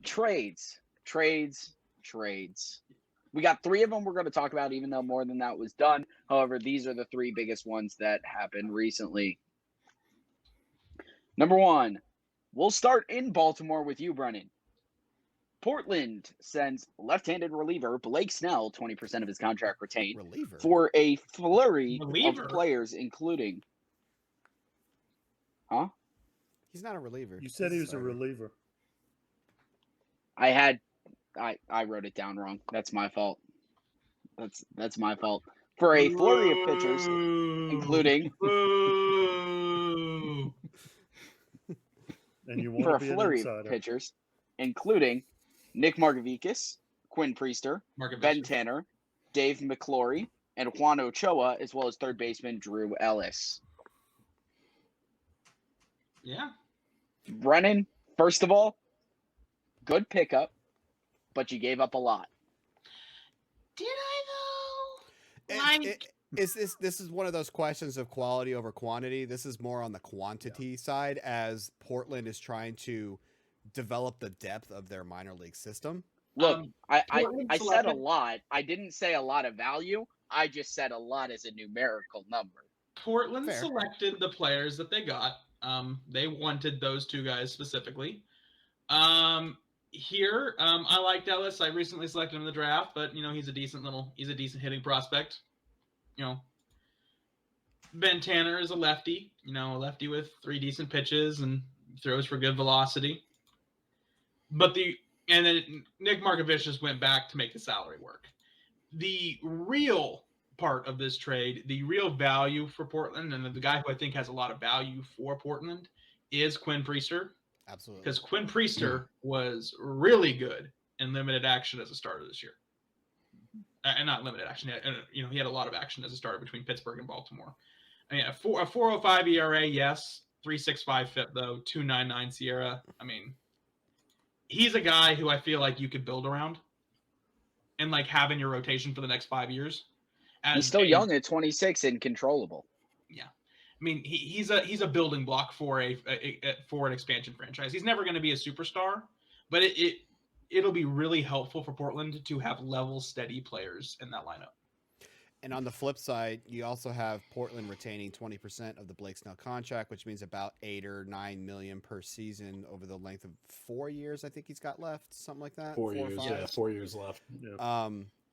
Trades. We got 3 of them we're going to talk about, even though more than that was done. However, these are the 3 biggest ones that happened recently. Number 1, we'll start in Baltimore with you, Brennan. Portland sends left-handed reliever Blake Snell, 20% of his contract retained, for a flurry of players, including... Huh? He's not a reliever. You said he was a reliever. I wrote it down wrong. That's my fault. That's my fault. For a flurry of pitchers, including... And you want for to a be flurry an of insider. pitchers, including Nick Margevicius, Quinn Priester, Ben Tanner, Dave McClory, and Juan Ochoa, as well as third baseman Drew Ellis. Yeah. Brennan, first of all, good pickup, but you gave up a lot. Did I though? This is one of those questions of quality over quantity. This is more on the quantity side, as Portland is trying to develop the depth of their minor league system. Look, I said a lot. I didn't say a lot of value. I just said a lot as a numerical number. Portland selected the players that they got. They wanted those 2 guys specifically. Here, I liked Ellis. I recently selected him in the draft, but he's a decent hitting prospect. Ben Tanner is a lefty. A lefty with 3 decent pitches and throws for good velocity. And then Nick Margevicius went back to make the salary work. The real part of this trade, the real value for Portland, and the guy who I think has a lot of value for Portland is Quinn Priester. Absolutely. Because Quinn Priester was really good in limited action as a starter this year. And not limited action. He had a lot of action as a starter between Pittsburgh and Baltimore. I mean, a 4.05 ERA, yes. 3.65 FIP, though. 2.99 Sierra. I mean, he's a guy who I feel like you could build around and have in your rotation for the next 5 years. He's still young at 26 and controllable. Yeah. I mean, he's a building block for an expansion franchise. He's never going to be a superstar, but it'll be really helpful for Portland to have level, steady players in that lineup. And on the flip side, you also have Portland retaining 20% of the Blake Snell contract, which means about $8 or $9 million per season over the length of 4 years. I think he's got left, something like that. 4 years, yeah, 4 years left. Yeah.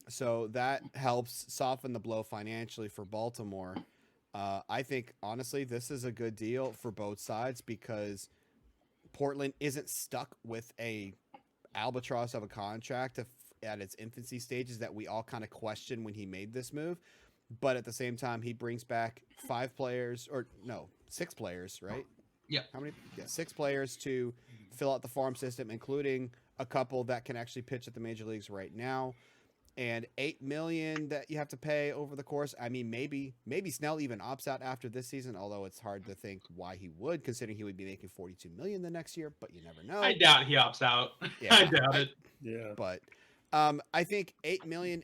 So that helps soften the blow financially for Baltimore. I think, honestly, this is a good deal for both sides because Portland isn't stuck with a albatross of a contract at its infancy stages that we all kind of questioned when he made this move. But at the same time, he brings back 6 players, right? Yeah. How many? Yeah, 6 players to fill out the farm system, including a couple that can actually pitch at the major leagues right now. And $8 million that you have to pay over the course. I mean, maybe Snell even opts out after this season, although it's hard to think why he would, considering he would be making $42 million the next year. But you never know. I doubt he opts out. Yeah, I doubt it. Yeah, but I think $8 million.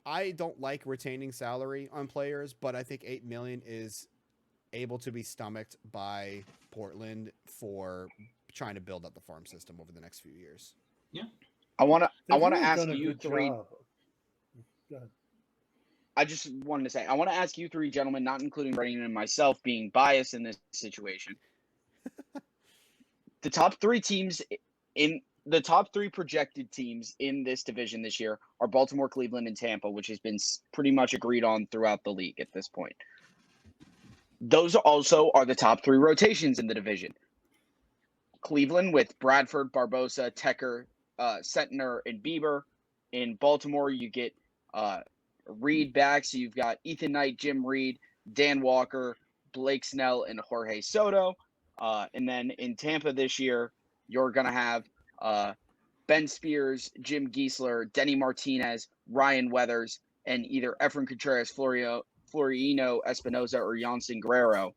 I don't like retaining salary on players, but I think $8 million is able to be stomached by Portland for trying to build up the farm system over the next few years. Yeah, I want to really ask you 3. Go ahead. I just wanted to say, I want to ask you 3 gentlemen, not including Brenden and myself, being biased in this situation. The top 3 teams the top 3 projected teams in this division this year are Baltimore, Cleveland, and Tampa, which has been pretty much agreed on throughout the league at this point. Those also are the top 3 rotations in the division. Cleveland with Bradford, Barbosa, Tecker, Sentner, and Bieber. In Baltimore, you get Reed back, so you've got Ethan Knight, Jim Reed, Dan Walker, Blake Snell, and Jorge Soto. And then in Tampa this year, you're going to have Ben Spears, Jim Giesler, Denny Martinez, Ryan Weathers, and either Efren Contreras, Floriano Espinosa, or Jansen Guerrero.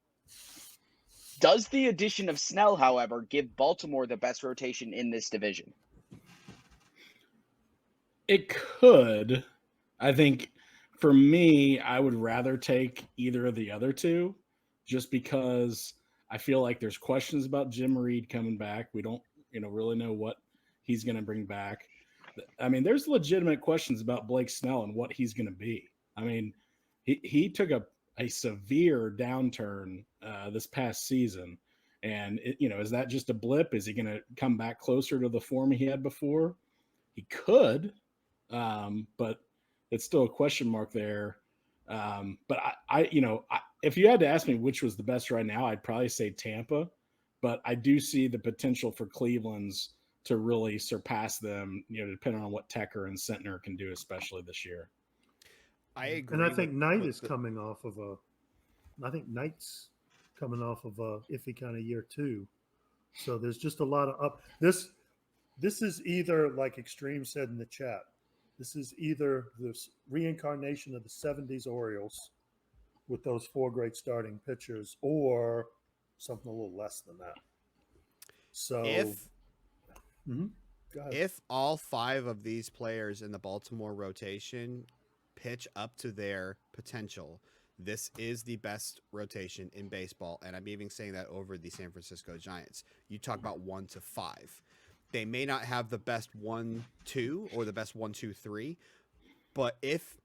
Does the addition of Snell, however, give Baltimore the best rotation in this division? It could. I think for me, I would rather take either of the other 2 just because I feel like there's questions about Jim Reed coming back. We don't really know what he's going to bring back. I mean, there's legitimate questions about Blake Snell and what he's going to be. I mean, he took a severe downturn this past season. And, is that just a blip? Is he going to come back closer to the form he had before? He could, but it's still a question mark there. But if you had to ask me which was the best right now, I'd probably say Tampa. But I do see the potential for Cleveland's to really surpass them, depending on what Tecker and Sentner can do, especially this year. I agree. And I think Knight is coming off of Knight's coming off of a iffy kind of year too. So there's just a lot of up. This is either, like Extreme said in the chat, this is either this reincarnation of the 70s Orioles with those 4 great starting pitchers, or something a little less than that. So if all 5 of these players in the Baltimore rotation pitch up to their potential, this is the best rotation in baseball. And I'm even saying that over the San Francisco Giants. You talk about 1 to 5. They may not have the best 1-2 or the best 1-2-3, but if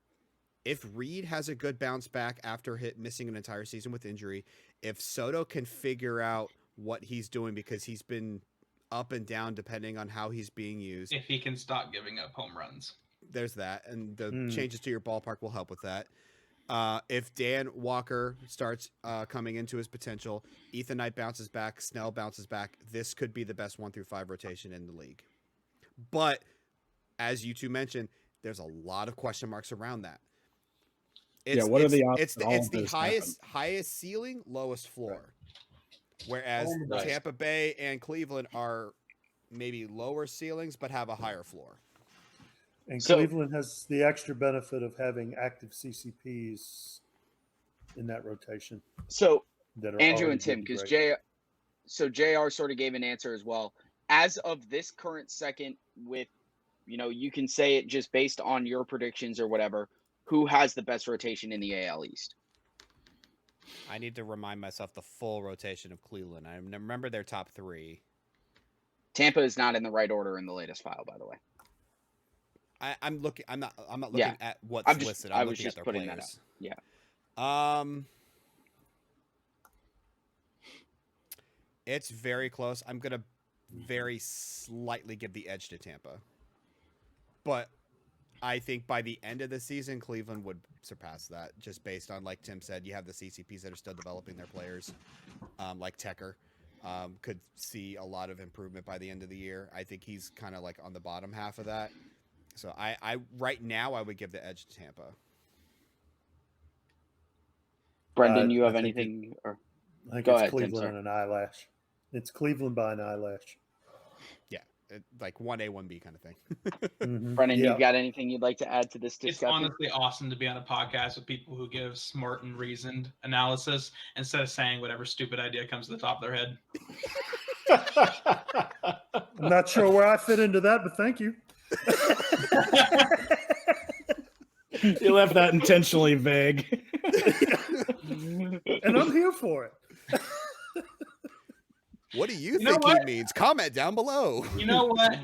Reed has a good bounce back after missing an entire season with injury, if Soto can figure out what he's doing, because he's been up and down depending on how he's being used. If he can stop giving up home runs. There's that, and the changes to your ballpark will help with that. If Dan Walker starts coming into his potential, Ethan Knight bounces back, Snell bounces back, this could be the best 1 through 5 rotation in the league. But as you two mentioned, there's a lot of question marks around that. What are the odds? It's the highest ceiling, lowest floor. Whereas Tampa Bay and Cleveland are maybe lower ceilings but have a higher floor. And Cleveland has the extra benefit of having active CCPs in that rotation. So that are Andrew and Tim, because JR sort of gave an answer as well. As of this current second, with you can say it just based on your predictions or whatever, who has the best rotation in the AL East? I need to remind myself the full rotation of Cleveland. I remember their top 3. Tampa is not in the right order in the latest file, by the way. I'm looking. I'm not looking at what's listed. I'm looking at their players. That up. Yeah. It's very close. I'm gonna very slightly give the edge to Tampa, but I think by the end of the season, Cleveland would surpass that, just based on, like Tim said, you have the CCPs that are still developing their players, like Tecker. Could see a lot of improvement by the end of the year. I think he's kind of like on the bottom half of that. So I right now I would give the edge to Tampa. Brenden, you have anything? I think it's Cleveland and an eyelash. It's Cleveland by an eyelash. Yeah, like 1A, 1B kind of thing. Brenden, you got anything you'd like to add to this discussion? It's honestly awesome to be on a podcast with people who give smart and reasoned analysis instead of saying whatever stupid idea comes to the top of their head. I'm not sure where I fit into that, but thank you. You left that intentionally vague. And I'm here for it. What do you think he means? Comment down below. You know what?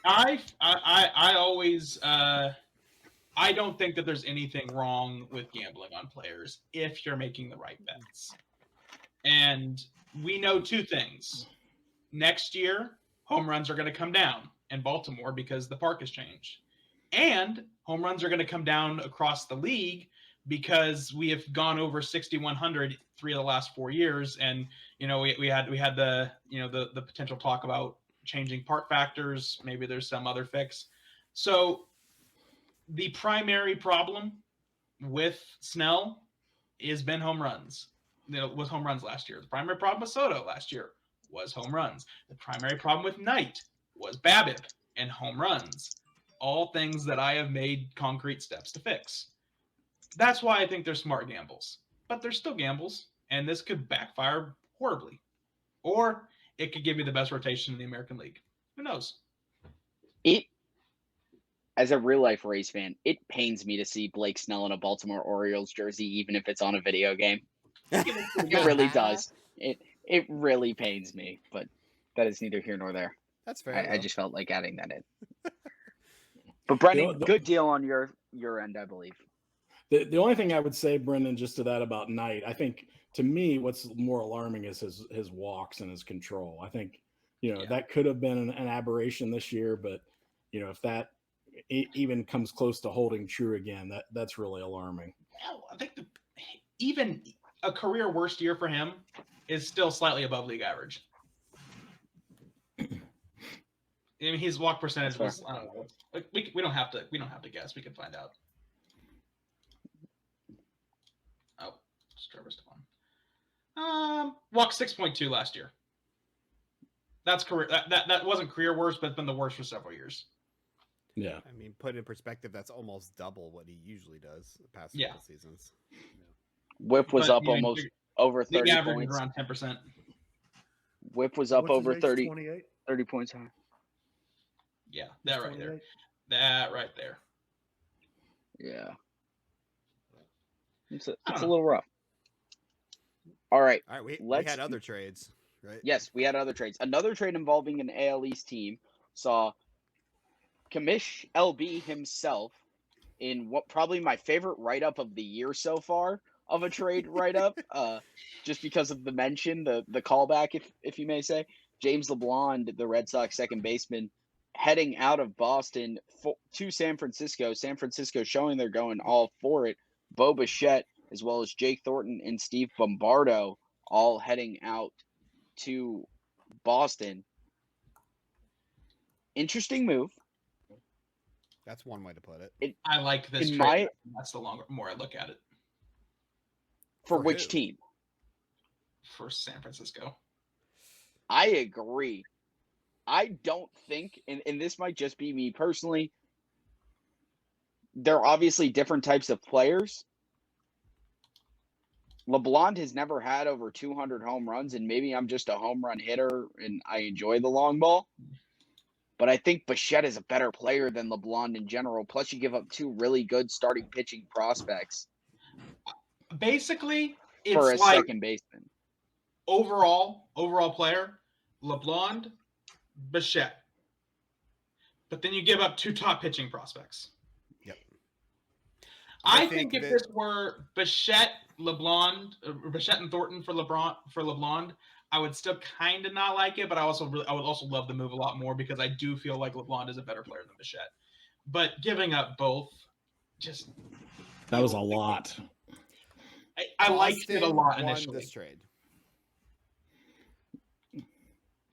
I always I don't think that there's anything wrong with gambling on players if you're making the right bets. And we know 2 things. Next year, home runs are going to come down in Baltimore because the park has changed. And home runs are going to come down across the league because we have gone over 6,100 3 of the last 4 years. And, we had the, the potential talk about changing park factors. Maybe there's some other fix. So the primary problem with Snell has been home runs. Was home runs last year. The primary problem with Soto last year was home runs. The primary problem with Knight was BABIP and home runs. All things that I have made concrete steps to fix. That's why I think they're smart gambles. But they're still gambles, and this could backfire horribly. Or it could give me the best rotation in the American League. Who knows? As a real-life Rays fan, it pains me to see Blake Snell in a Baltimore Orioles jersey, even if it's on a video game. It really does. It really pains me, but that is neither here nor there. That's fair. I just felt like adding that in. But Brenden, good deal on your end, I believe. The only thing I would say, Brenden, just to that about Knight, I think to me what's more alarming is his walks and his control. I think that could have been an aberration this year, but if that even comes close to holding true again, that's really alarming. Well, I think even a career worst year for him is still slightly above league average. I mean, his walk percentage was, I don't know. Like we don't have to guess. We can find out. Oh, Trevor's on. Walked 6.2 last year. That's career. That wasn't career worst, but it's been the worst for several years. Yeah. I mean, put in perspective, that's almost double what he usually does the past couple seasons. Whip was up almost over 30 average points. Around 10%. Whip was up What's over his age, 30, 28? 30 points high. Yeah, that right 28? there. That right there. Yeah. It's a little rough. All right. All right, we had other trades, right? Yes, we had other trades. Another trade involving an AL East team saw Commish LB himself in what probably my favorite write-up of the year so far of a trade write-up, just because of the mention, the callback, if you may say. James LeBlanc, the Red Sox second baseman, heading out of Boston to San Francisco. San Francisco showing they're going all for it. Bo Bichette, as well as Jake Thornton and Steve Bombardo, all heading out to Boston. Interesting move. That's one way to put it. I like this in trade. That's the more I look at it. For which team? For San Francisco. I agree. I don't think, and this might just be me personally, they're obviously different types of players. LeBlanc has never had over 200 home runs, and maybe I'm just a home run hitter and I enjoy the long ball. But I think Bichette is a better player than LeBlanc in general. Plus, you give up two really good starting pitching prospects. Basically, it's for a like second baseman. Overall player, LeBlanc, Bichette. But then you give up two top pitching prospects. Yep. I think if this were Bichette, LeBlanc, Bichette and Thornton for LeBlanc, I would still kind of not like it, but I would also love the move a lot more because I do feel like LeBlanc is a better player than Bichette. But giving up both, that was a lot. I liked it a lot initially. This trade.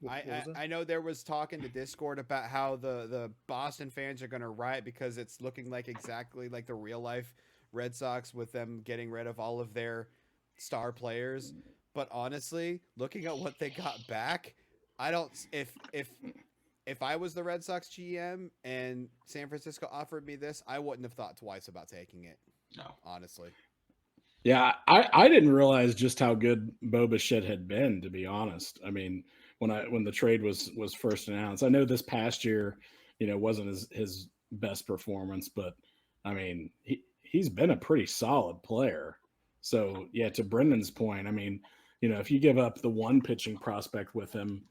I know there was talk in the Discord about how the Boston fans are going to riot because it's looking like exactly like the real life Red Sox with them getting rid of all of their star players. But honestly, looking at what they got back, I don't. If I was the Red Sox GM and San Francisco offered me this, I wouldn't have thought twice about taking it. No, honestly. Yeah, I didn't realize just how good Bo Bichette had been, to be honest. I mean, when the trade was first announced, I know this past year, wasn't his best performance, but I mean, he's been a pretty solid player. So yeah, to Brendan's point, I mean, if you give up the one pitching prospect with him,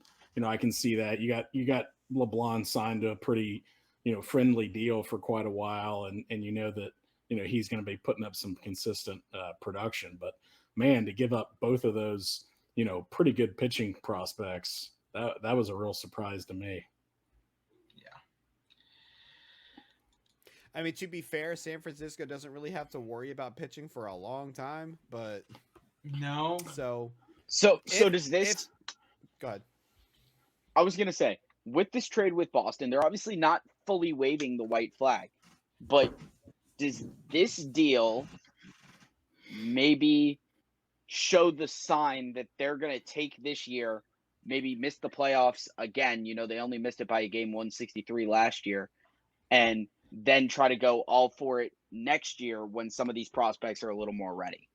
I can see that. You got LeBlanc signed to a pretty, friendly deal for quite a while, and that he's going to be putting up some consistent production. But man, to give up both of those, pretty good pitching prospects, that was a real surprise to me. Yeah. I mean, to be fair, San Francisco doesn't really have to worry about pitching for a long time, but no. So go ahead. I was going to say, with this trade with Boston, they're obviously not fully waving the white flag, but does this deal maybe show the sign that they're going to take this year, maybe miss the playoffs again? They only missed it by a game 163 last year, and then try to go all for it next year when some of these prospects are a little more ready.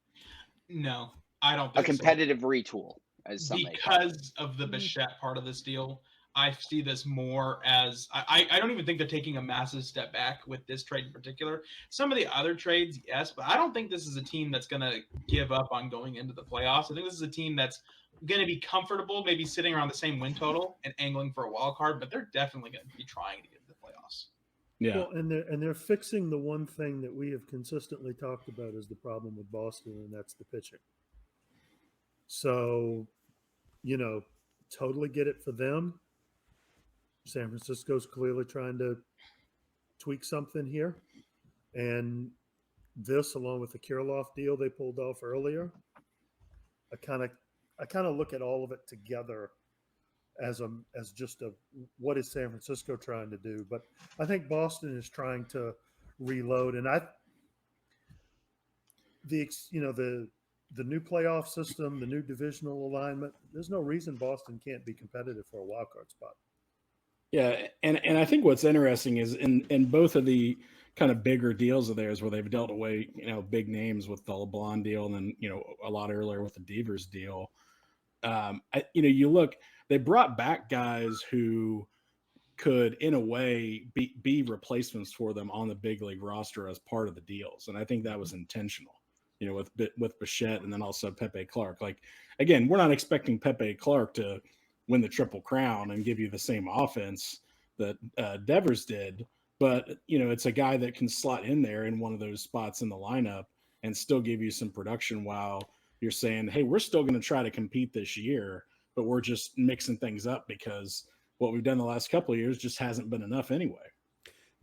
No, I don't think a competitive retool, as some because of the Bichette part of this deal. I see this more as I don't even think they're taking a massive step back with this trade in particular. Some of the other trades, yes, but I don't think this is a team that's going to give up on going into the playoffs. I think this is a team that's going to be comfortable, maybe sitting around the same win total and angling for a wild card, but they're definitely going to be trying to get to the playoffs. Yeah. Well, and they're fixing the one thing that we have consistently talked about as the problem with Boston, and that's the pitching. So, totally get it for them. San Francisco's clearly trying to tweak something here, and this, along with the Kirilloff deal they pulled off earlier, I kind of look at all of it together as just what is San Francisco trying to do. But I think Boston is trying to reload, and the new playoff system, the new divisional alignment. There's no reason Boston can't be competitive for a wild card spot. Yeah, and I think what's interesting is in both of the kind of bigger deals of theirs where they've dealt away, big names with the LeBlanc deal, and then a lot earlier with the Devers deal. You look, they brought back guys who could, in a way, be replacements for them on the big league roster as part of the deals, and I think that was intentional. With Bichette and then also Pepe Clark. Like, again, we're not expecting Pepe Clark to win the Triple Crown and give you the same offense that Devers did, but it's a guy that can slot in there in one of those spots in the lineup and still give you some production while you're saying, hey, we're still going to try to compete this year, but we're just mixing things up because what we've done the last couple of years just hasn't been enough anyway.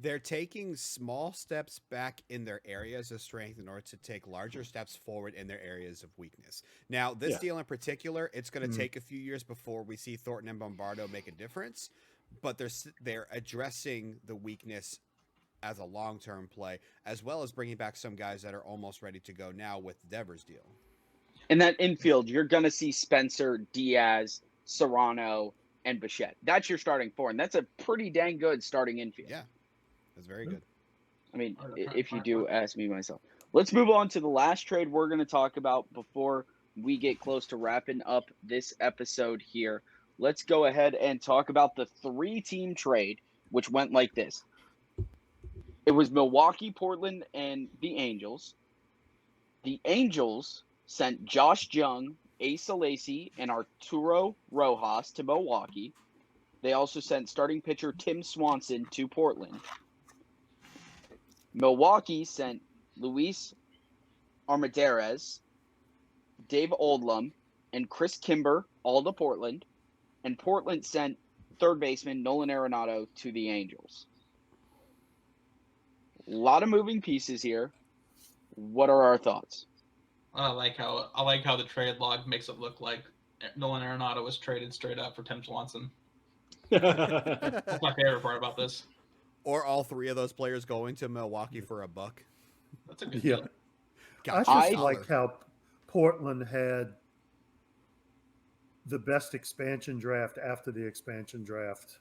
They're taking small steps back in their areas of strength in order to take larger steps forward in their areas of weakness. Now, this deal in particular, it's going to take a few years before we see Thornton and Bombardo make a difference, but they're addressing the weakness as a long-term play, as well as bringing back some guys that are almost ready to go now with Devers' deal. In that infield, you're going to see Spencer, Diaz, Serrano, and Bichette. That's your starting four, and that's a pretty dang good starting infield. Yeah. That's very good. I mean, if you do ask me myself. Let's move on to the last trade we're going to talk about before we get close to wrapping up this episode here. Let's go ahead and talk about the 3-team trade, which went like this. It was Milwaukee, Portland, and the Angels. The Angels sent Josh Jung, Asa Lacy, and Arturo Rojas to Milwaukee. They also sent starting pitcher Tim Swanson to Portland. Milwaukee sent Luis Armendariz, Dave Oldham, and Chris Kimber all to Portland. And Portland sent third baseman Nolan Arenado to the Angels. A lot of moving pieces here. What are our thoughts? I like how the trade log makes it look like Nolan Arenado was traded straight up for Tim Swanson. That's my favorite part about this. Or all three of those players going to Milwaukee for $1. That's a good deal. Gotcha. I just like how Portland had the best expansion draft after the expansion draft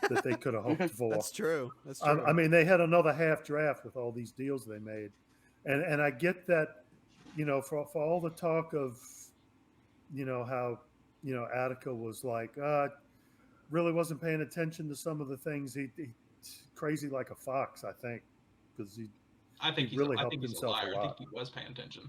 that they could have hoped for. That's true. That's true. I mean, they had another half draft with all these deals they made. And I get that, for all the talk of, how, Attica was like, really wasn't paying attention to some of the things he crazy like a fox, I think, because I think he's really a helped liar. himself a I lot. think he was paying attention.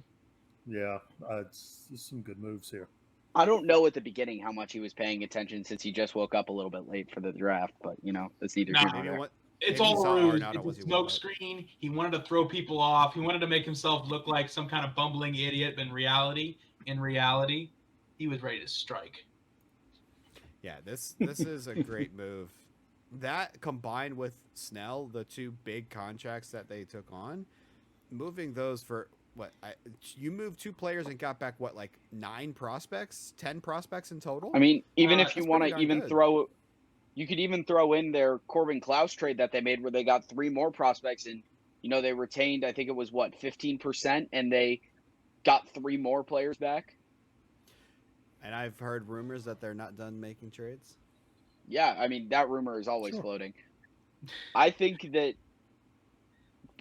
Yeah, it's some good moves here. I don't know at the beginning how much he was paying attention since he just woke up a little bit late for the draft, but that's neither here nor there. It's Maybe he all saw a ruse. Arenado It's as a he smoke went. screen. He wanted to throw people off. He wanted to make himself look like some kind of bumbling idiot. But in reality, he was ready to strike. Yeah, this is a great move. That combined with Snell, the two big contracts that they took on, moving those for you moved 2 players and got back 9 prospects, 10 prospects in total. I mean, even if you want to even you could even throw in their Corbin Klaus trade that they made where they got 3 more prospects and they retained, I think it was 15%, and they got 3 more players back. And I've heard rumors that they're not done making trades. Yeah, I mean, that rumor is always floating. I think that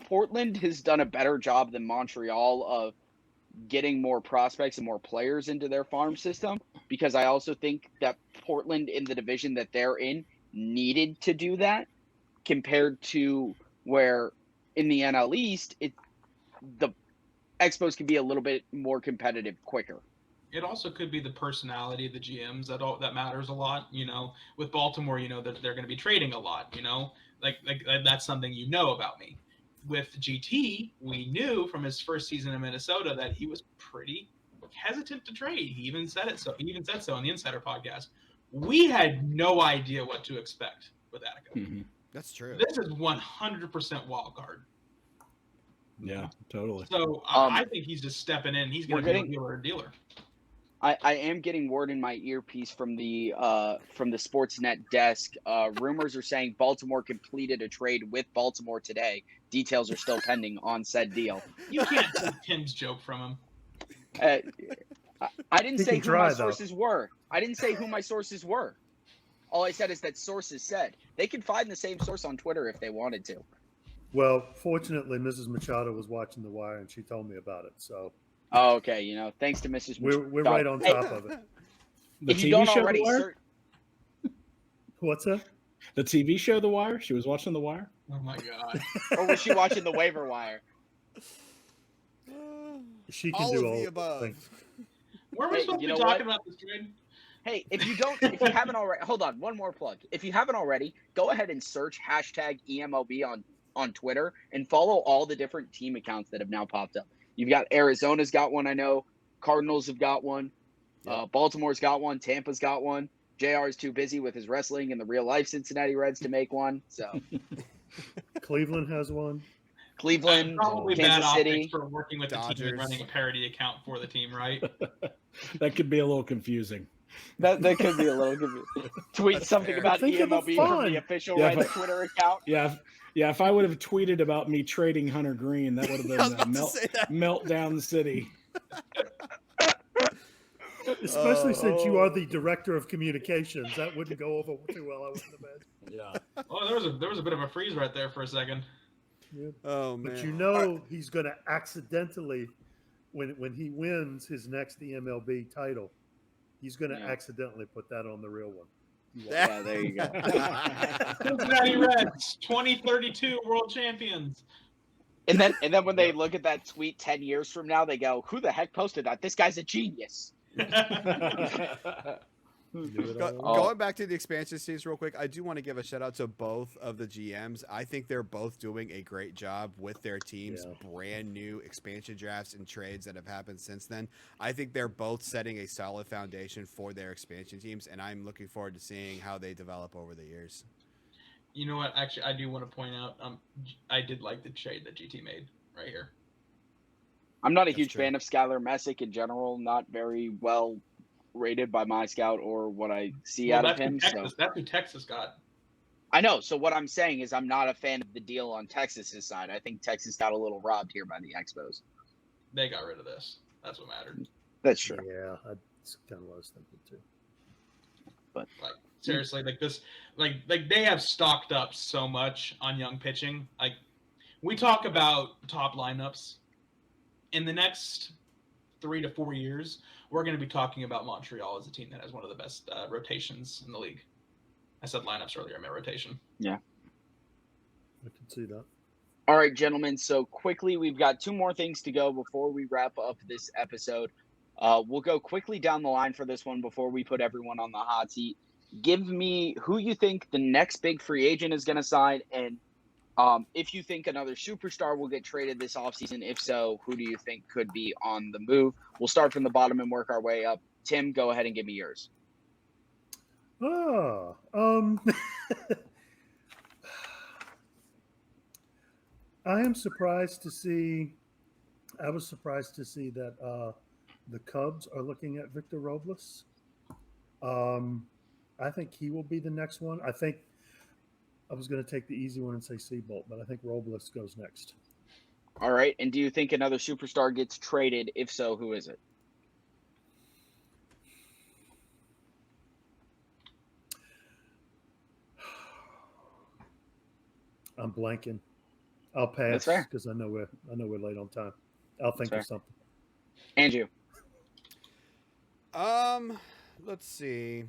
Portland has done a better job than Montreal of getting more prospects and more players into their farm system, because I also think that Portland, in the division that they're in, needed to do that compared to where in the NL East, the Expos can be a little bit more competitive quicker. it also could be the personality of the GMs that matters a lot. With Baltimore, that they're going to be trading a lot. Like that's something about me. With GT, we knew from his first season in Minnesota that he was pretty hesitant to trade. He even said it so. He even said so on the Insider podcast. We had no idea what to expect with Attica. Mhm. That's true. This is 100% wild card. Yeah, totally. So I think he's just stepping in. He's going to be a dealer. I am getting word in my earpiece from the Sportsnet desk. Rumors are saying Baltimore completed a trade with Baltimore today. Details are still pending on said deal. You can't take Tim's joke from him. I didn't He say can who try, my though. sources were. I didn't say who my sources were. All I said is that sources said. They could find the same source on Twitter if they wanted to. Well, fortunately, Mrs. Machado was watching The Wire and she told me about it. So Oh, okay. Thanks to Mrs. we're Machado. right on top of it. The If you TV don't show already The Wire? search, What's that? The TV show The Wire? She was watching The Wire? Oh my god. or was she watching the waiver wire? She can all do of all the the above. things. Were we Hey, supposed to you be know talking what? about this trade? Hey, if you haven't already, hold on, one more plug. If you haven't already, go ahead and search hashtag eMLB on Twitter and follow all the different team accounts that have now popped up. You've got Arizona's got one, I know. Cardinals have got one. Yeah. Baltimore's got one. Tampa's got one. JR is too busy with his wrestling and the real life Cincinnati Reds to make one. So Cleveland has one. Cleveland, Probably bad Kansas optics City. for working with the team Dodgers. and running a parody account for the team, right? That could be a little confusing. That could be a little good. Tweet something fair. about Think of the eMLB from fun. the official Yeah, Reds but- Twitter account. Yeah, if I would have tweeted about me trading Hunter Green, that would have I was been about to say that. meltdown city. Especially since you are the director of communications. That wouldn't go over too well, I wouldn't imagine. Yeah. Oh, there was a bit of a freeze right there for a second. Yeah. Oh man. But you know he's going to accidentally, when he wins his next eMLB title, he's going to Yeah. accidentally put that on the real one. You watch. Yeah, there you go. Cincinnati Reds, 2032 world champions. And then when they look at that tweet 10 years from now, they go, "Who the heck posted that? This guy's a genius." Do it all. Oh. Going back to the expansion series real quick, I do want to give a shout out to both of the GMs. I think they're both doing a great job with their teams. Yeah. Brand new expansion drafts and trades that have happened since then. I think they're both setting a solid foundation for their expansion teams, and I'm looking forward to seeing how they develop over the years. You know what? Actually, I do want to point out, I did like the trade that GT made right here. I'm not a That's huge true. fan of Skylar Messick in general. Not very well rated by my scout or what I see out of that's who him. So Texas, that's who Texas got. I know. So what I'm saying is I'm not a fan of the deal on Texas's side. I think Texas got a little robbed here by the Expos. They got rid of this. That's what mattered. That's true. Yeah, that's kind of what I was thinking too. Like seriously, like this, like they have stocked up so much on young pitching. Like we talk about top lineups in the next 3 to 4 years, we're going to be talking about Montreal as a team that has one of the best rotations in the league. I said lineups earlier, I meant rotation. I can see that. All right, gentlemen. So quickly, we've got 2 more things to go before we wrap up this episode. We'll go quickly down the line for this one before we put everyone on the hot seat. Give me who you think the next big free agent is going to sign, and if you think another superstar will get traded this offseason. If so, who do you think could be on the move? We'll start from the bottom and work our way up. Tim, go ahead and give me yours. Oh, I am surprised to see. I was surprised to see that the Cubs are looking at Victor Robles. I think he will be the next one. I think I was going to take the easy one and say Seabolt, but I think Robles goes next. All right. And do you think another superstar gets traded? If so, who is it? I'm blanking. I'll pass fair. because I know we're late on time. I'll think That's of something. Andrew. Let's see.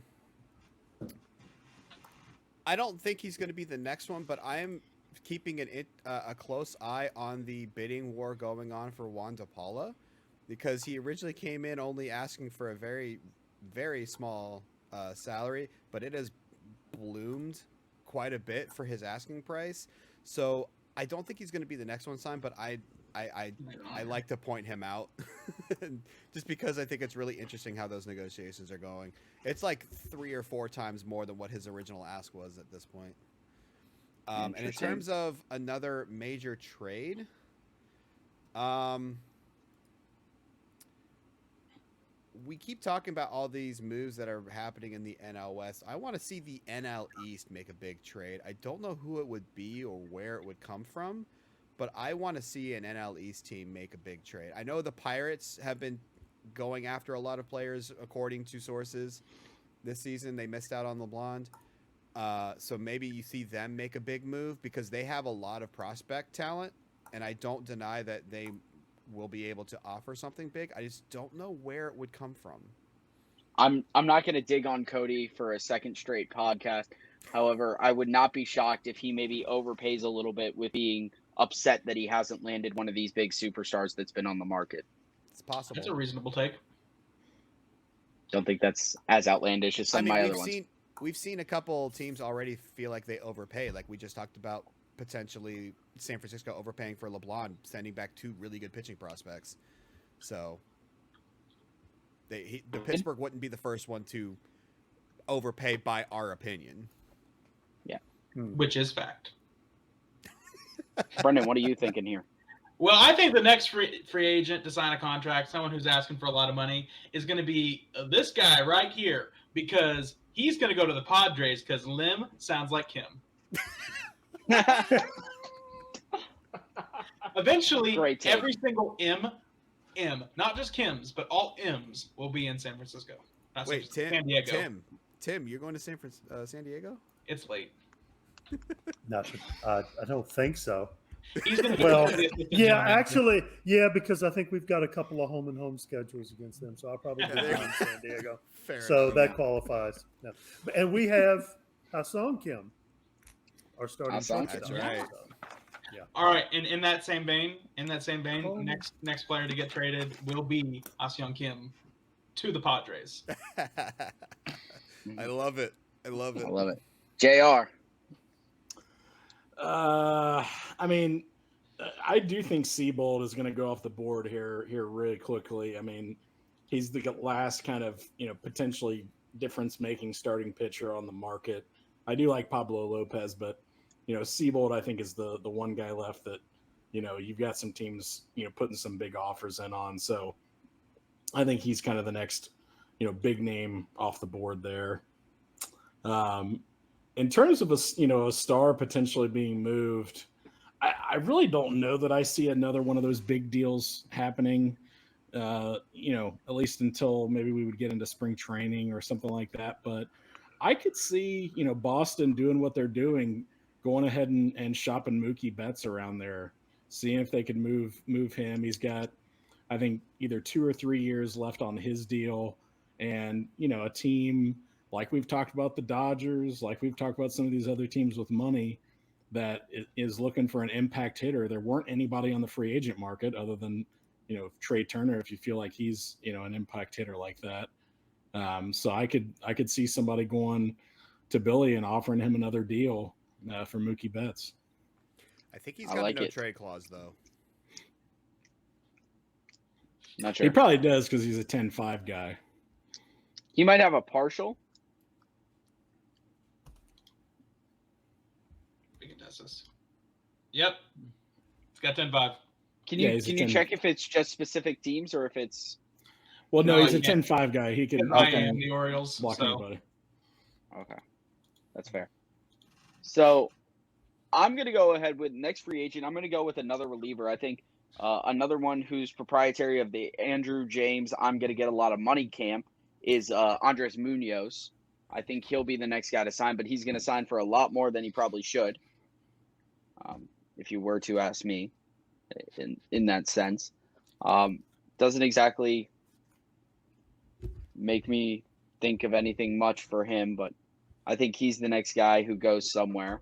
I don't think he's going to be the next one, but I am keeping a close eye on the bidding war going on for Juan DePaula. because he originally came in only asking for a very, very small salary, but it has bloomed quite a bit for his asking price. So I don't think he's going to be the next one signed, but I like to point him out just because I think it's really interesting how those negotiations are going. It's like 3 or 4 times more than what his original ask was at this point. And in terms of another major trade, we keep talking about all these moves that are happening in the NL West. I want to see the NL East make a big trade. I don't know who it would be or where it would come from, but I want to see an NL East team make a big trade. I know the Pirates have been going after a lot of players, according to sources. This season, they missed out on LeBlanc. So maybe you see them make a big move because they have a lot of prospect talent, and I don't deny that they will be able to offer something big. I just don't know where it would come from. I'm not going to dig on Cody for a second straight podcast. However, I would not be shocked if he maybe overpays a little bit with being upset that he hasn't landed one of these big superstars that's been on the market. It's possible. That's a reasonable take. Don't think that's as outlandish as some of my other ones. We've seen a couple teams already feel like they overpay. Like we just talked about potentially San Francisco overpaying for LeBlanc, sending back 2 really good pitching prospects. So the Pittsburgh wouldn't be the first one to overpay by our opinion. Yeah. Which is fact. Brenden, what are you thinking here? Well, I think the next free agent to sign a contract, someone who's asking for a lot of money, is going to be this guy right here, because he's going to go to the Padres because Lim sounds like Kim. Eventually, every single M, not just Kim's, but all M's will be in San Francisco. Wait, San Diego. Tim, you're going to San Diego? It's late. I don't think so. He's going to Well, yeah, actually, yeah, because I think we've got a couple of home schedules against them, so I'll probably be in San Diego. Fair so enough. that qualifies. No. And we have Ha-Seong Kim, our starting Ha-Seong, shortstop. that's right. So, yeah. All right, and in that same vein, next player to get traded will be Ha-Seong Kim to the Padres. I love it. I love it. JR. I mean, I do think Seabold is going to go off the board here really quickly. I mean, he's the last kind of, potentially difference-making starting pitcher on the market. I do like Pablo Lopez, but, Seabold, I think, is the one guy left that, you've got some teams, putting some big offers in on. So I think he's kind of the next, big name off the board there. In terms of a star potentially being moved, I really don't know that I see another one of those big deals happening, at least until maybe we would get into spring training or something like that. But I could see, Boston doing what they're doing, going ahead and shopping Mookie Betts around there, seeing if they could move him. He's got, I think, either 2 or 3 years left on his deal. And, a team like we've talked about the Dodgers, like we've talked about some of these other teams with money that is looking for an impact hitter. There weren't anybody on the free agent market other than, Trey Turner, if you feel like he's, an impact hitter like that. So I could see somebody going to Billy and offering him another deal for Mookie Betts. I think he's got a no trade clause, though. Not sure. He probably does because he's a 10-5 guy. He might have a partial. Yep. It's got 10-5. Can you check if it's just specific teams or if it's? Well, no, he's a 10-5 guy. He can the Orioles block anybody. Okay, that's fair. So I'm going to go ahead with next free agent. I'm going to go with another reliever. I think another one who's proprietary of the Andrew James, I'm going to get a lot of money camp is Andres Munoz. I think he'll be the next guy to sign, but he's going to sign for a lot more than he probably should. If you were to ask me in that sense. Doesn't exactly make me think of anything much for him, but I think he's the next guy who goes somewhere.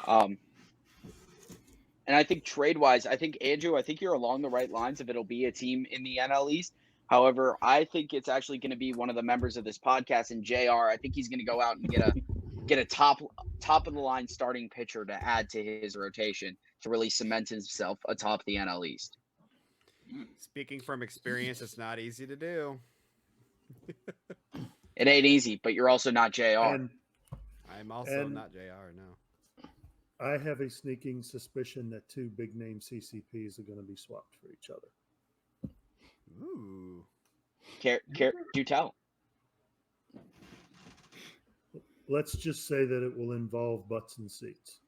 And And I think trade-wise, I think, Andrew, I think you're along the right lines if it'll be a team in the NL East. However, I think it's actually going to be one of the members of this podcast, and JR. I think he's going to go out and get a top of the line starting pitcher to add to his rotation to really cement himself atop the NL East. Speaking from experience, it's not easy to do. It ain't easy, but you're also not JR. And I'm also not JR, no. I have a sneaking suspicion that 2 big name CCPs are going to be swapped for each other. Ooh. Do tell. Let's just say that it will involve butts and seats.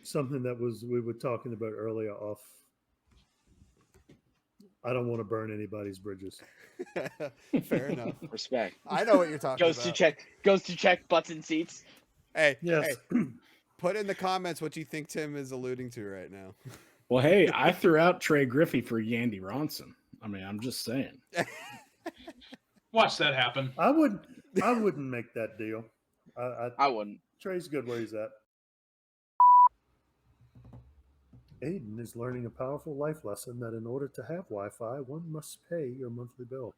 Something that we were talking about earlier off. I don't want to burn anybody's bridges. Fair enough. Respect. I know what you're talking Goes about. to check butts and seats. Hey, Yes. hey, put in the comments what you think Tim is alluding to right now. Well, hey, I threw out Trey Griffey for Yandy Ronson. I mean, I'm just saying. Watch that happen. I wouldn't make that deal. I wouldn't. Trey's good where he's at. Aiden is learning a powerful life lesson that in order to have Wi-Fi, one must pay your monthly bill.